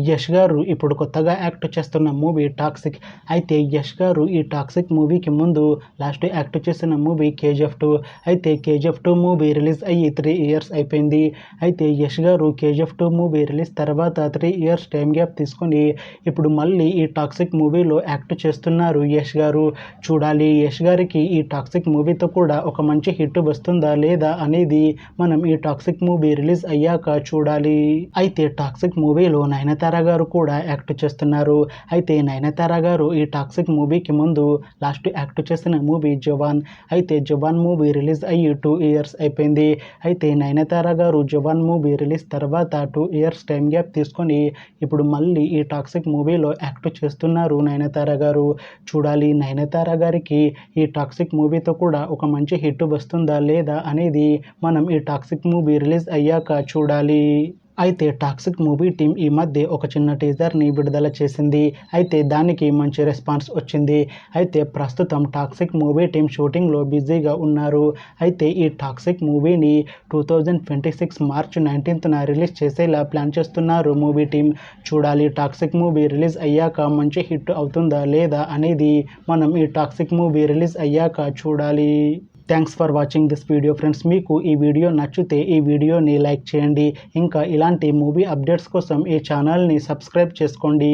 యష్ గారు ఇప్పుడు కొత్తగా యాక్ట్ చేస్తున్న మూవీ టాక్సిక్. అయితే యష్ గారు ఈ టాక్సిక్ మూవీకి ముందు లాస్ట్ యాక్ట్ చేసిన మూవీ KGF 2. అయితే KGF 2 మూవీ రిలీజ్ అయ్యి 3 ఇయర్స్ అయిపోయింది. అయితే యష్ గారు KGF 2 మూవీ రిలీజ్ తర్వాత 3 ఇయర్స్ టైం గ్యాప్ తీసుకొని ఇప్పుడు మళ్ళీ ఈ టాక్సిక్ మూవీలో యాక్ట్ చేస్తున్నారు యష్ గారు. చూడాలి యష్ గారికి ఈ టాక్సిక్ మూవీతో కూడా ఒక మంచి హిట్ వస్తుందా లేదా అనేది మనం ఈ టాక్సిక్ మూవీ రిలీజ్ అయ్యాక చూడాలి. అయితే టాక్సిక్ మూవీలో నయనతార గారు కూడా యాక్ట్ చేస్తున్నారు. అయితే నయనతార గారు ఈ టాక్సిక్ మూవీకి ముందు లాస్ట్ యాక్ట్ చేసిన మూవీ జవాన్. అయితే జవాన్ మూవీ రిలీజ్ అయ్యి 2 ఇయర్స్ అయిపోయింది. అయితే నయనతార గారు జవాన్ మూవీ రిలీజ్ తర్వాత 2 ఇయర్స్ టైం గ్యాప్ తీసుకొని ఇప్పుడు మళ్ళీ ఈ టాక్సిక్ మూవీలో యాక్ట్ చేస్తున్నారు నయనతార గారు. చూడాలి నయనతార గారికి ఈ టాక్సిక్ మూవీతో కూడా ఒక మంచి హిట్ వస్తుందా లేదా అనేది మనం ఈ టాక్సిక్ మూవీ రిలీజ్ అయ్యాక చూడాలి. అయితే టాక్సిక్ మూవీ టీం ఈ మధ్య ఒక చిన్న టీజర్ని విడుదల చేసింది. అయితే దానికి మంచి రెస్పాన్స్ వచ్చింది. అయితే ప్రస్తుతం టాక్సిక్ మూవీ టీం షూటింగ్లో బిజీగా ఉన్నారు. అయితే ఈ టాక్సిక్ మూవీని 2026 మార్చ్ 19న రిలీజ్ చేసేలా ప్లాన్ చేస్తున్నారు మూవీ టీం. చూడాలి టాక్సిక్ మూవీ రిలీజ్ అయ్యాక మంచి హిట్ అవుతుందా లేదా అనేది మనం ఈ టాక్సిక్ మూవీ రిలీజ్ అయ్యాక చూడాలి. Thanks for watching this video friends. మీకు ఈ వీడియో నచ్చితే ఈ వీడియోని లైక్ చేయండి. ఇంకా ఇలాంటి మూవీ అప్డేట్స్ కోసం ఈ ఛానల్ని సబ్స్క్రైబ్ చేసుకోండి.